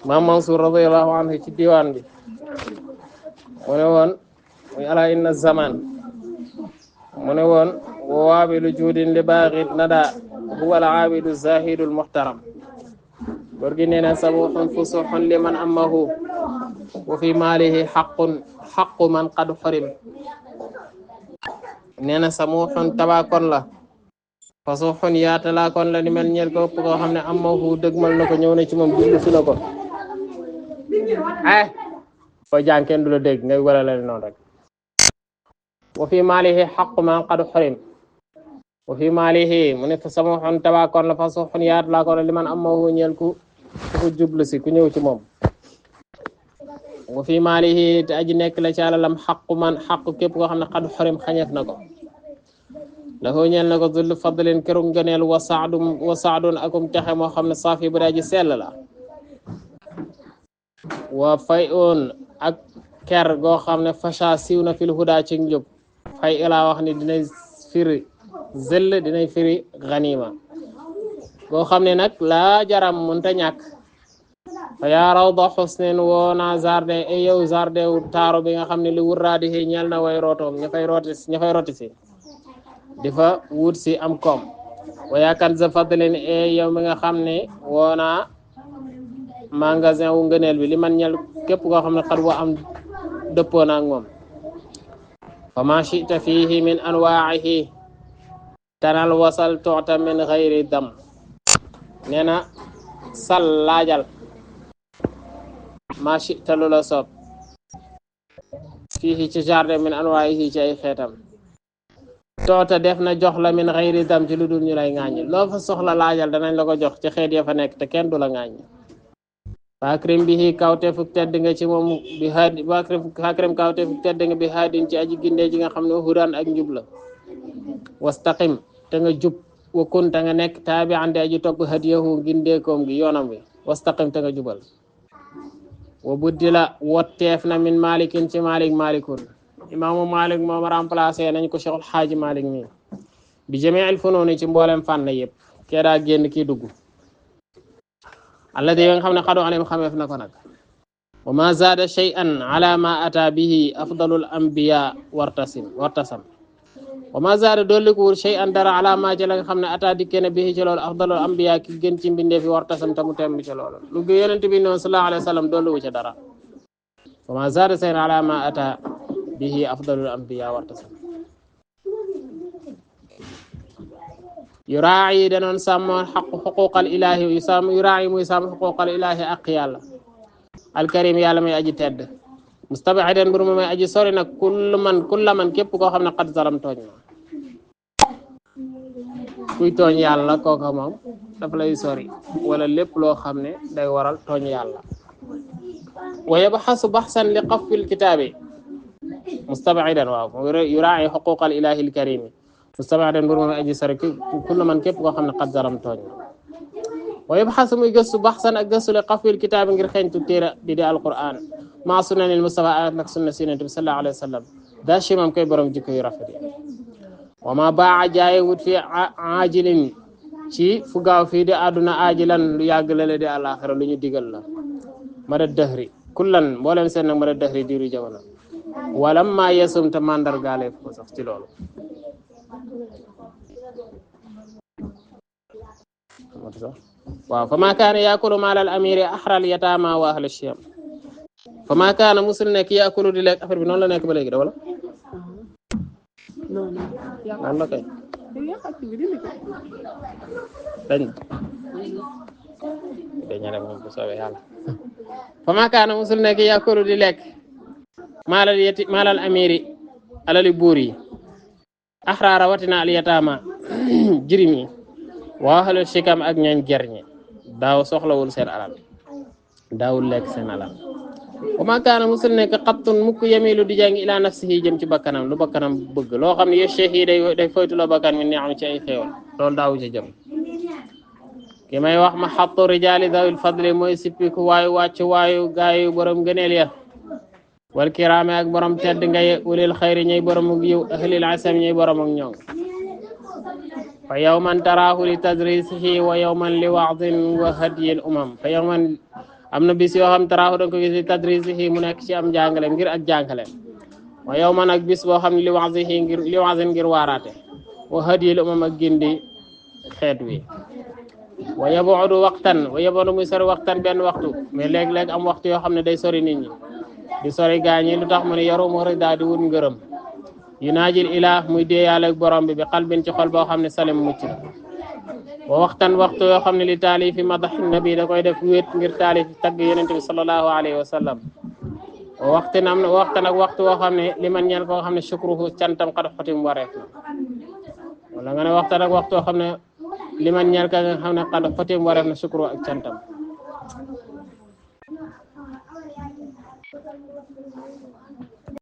maam Mansour radiyallahu anhu ci diwaan bi mu ne woon muy ala inna zaman mu ne woon waabilu juudin li baaxit nada huwa al aabidu zahidu al muhtaram góor gi nee na sabuxun fusuxun liman amahu wa fi maalihi xaqu man qad xorim nee na samuxun tabakon la fasuxun yaatalakon la ni mel ñeel ko ëpp koo xam ne amahu dëgmal na ko ñëw na ci moom jublu si na ko boo jàng kenn du la dégg ngay wala la noonu rek wa fi maalihi xaqu man qad xorim wa fi maalihi mu ne fa samuxun tabakon la fasuxun yaatalakon la liman amahu ñeel ku jublu si ku ñëw ci moom wa fi maalihi te aji nekk la ci alalam xaqu képp koo xam ne xad xorim xañeef na ko la foo ñeel na ko zul fadlin këru ngëneel wa saadun akum texe moo xam ne saafi bu daa ji sell la wa fay on ak ker goo xam ne fasha siiw na fil huda ci njub fay ilaa wax ni dinay firi zëll dinay firi ganima goo xam ne nag laa jaram munta ñàkk fa yaa rawda xusnin woona jardin e yow jardin wu taaru bi nga xam ne li wurraadi xi ñeel na way rootoom ña fay rooti si di fa wut si am koom wa yakan za fadlin e yow mi nga xam ne woona magasin wu ngëneel bi li man ñel képp koo xam ne xat wa am dëppoo na ak moom fa ma chita fihi min anwaa'ihi tanal wasal tu'ta min xayri dam nee na sal laajal ma chita lu la soob fii ci jardin min anwaa'ihi ci ay xeetam toota def na jox la min xayri dam ci lu dul ñu lay ŋàññi loo fa soxla laajal danañ la ko jox ci xeet ya fa nekk te kenn du la ŋàññi fakrim bihi kawtefu tedd nga ci moom bi haadi fakrim kawtefu tedd nga bi haadin ci aji gindee ji nga xam ne hudan ak njub la wastaqim te nga jub wa kun te nga nekk taabi ande aji topp hadiyahu gindeekoom gi yoonam bi wastaqim te nga jubal wa buddi la wotteef na min malikin ci malikun imaamu malik moom remplacé nañ ko cheikhul xaaji malik mi bi jami'il fununi ci mboolem fànn yëpp kee daa génn kii dugg alladi nga xam ne xadu alim xameef na ko nag wa ma zaada shay'an ala ma ata bihi afdalul anbiya wartasam wa ma zaada dolli ko wur shay'an dara ala ma ci la nga xam ne ata dikkee ne bihi ci loolu afdalul anbiya ki gën ci mbindeefi wartasam tamu temb ci loolu lu gi yonent bi noonu sallallahu alayhi wa sallam dolli wu ci dara wa ma zaada shay'an ala ma ata bihi afdalul anbiya wartasam yuraayi danoon sàmmoon xaqu xuquqal ilahi yuraayi muy sàmm xuquqal ilahi ak yàlla alkarim yàlla may aji tedd mustabaxidan mbir mu may aji sori nag kulla man képp koo xam ne xat zalam tooñ ma kuy tooñ yàlla kooka moom daf lay sori wala lépp loo xam ne day waral tooñ yàlla wa yabxasu baxsan li qafil kitaabi mustabaxidan waaw yuraayi xuquqal ilahi alkarimi mustabaxidan mbir mu may aji sori kulla man képp koo xam ne xat zalam tooñ ma wa yabxasu muy gëstu baxsan ak gëstu li qafil kitaabi ngir xeeñtu téere di alquran maa sunanil Mustafa ak nag sunna si Yonent bi sallallahu alayhi wa sallam daa chimam koy borom jikko yu rafet yi wa ma baa jaaye wut fi ajilin ci fu gaaw fii di àdduna ajilan lu yàgg la di àlaxira lu ñu digal la mada dëhri kullan mboolem seen nag mada dëhri diiru jamono walam maa yesum te mandargaale ko sax ci loolu waaw fa ma kaana yaakulu maalal amiri axral yataama wa ahla shiyam fa ma kaana musul nekk yaakulu di lekk affaire bi noonu la nekk ba léegi da wala noonu la kay dañ moom bu soobee yàlla fa ma kaana musul nekk yaakulu di lekk maalal amiri alali buur yi axra rawatina al yataama jirim yi wa ahla shikam ak ñooñ gerñe daaw soxlawul seen alal daawul lekk seen alal wa ma kaana musul nekk xattun mukk yemilu di jàng ila nafsihi jëm ci bakkanam lu bakkanam bëgg loo xam ne yo cheikh yi day foytuloo bakkan mi neexam ci ay xéewal loolu daawu ci jëm ki may wax ma xattu rijaali dawil fadli mooy sippiku waayu wàcc waayu gaayu borom gëneel ya wal kiraame ak borom tedd ngay ulil xayri ñay borom ak yiw ahlil asam ñay borom ak ñoŋ fa yawman taraahu li tadrisihi wa yawman li wa'din wa hadyin fa yawman am na bis yoo xam taraahu da nga ko gis li tadrisihi mu nekk ci am jàngale ngir ak jàngale wa yawman ak bis boo xam ne li wa'din ngir waaraate wa hadyil ak gindi xeet wi wa yabudu muy sori waxtan benn waxtu mais léeg-léeg am waxtu yoo xam ne day sori nit ñi di sori gaañi lu tax mu ne yaru moo rek daal di wut ngërëm yunaajil ilaah muy déeyaale ak borom bi xalbin ci xol boo xam ne salim mucc na wa waxtu yoo xam ne li taalifi madax nabi da koy def wéet ngir taalif tagg yonente bi sallallahu alayhi wa sallam wa waxtan ak waxtu woo xam ne li man ñeel koo xam ne shukruhu cantam xad xotim wareef na wala nga ne waxtaan ak waxtu woo xam ne li man ñeel ka nga xam ne xad xotim wareef na shukruhu ak cantam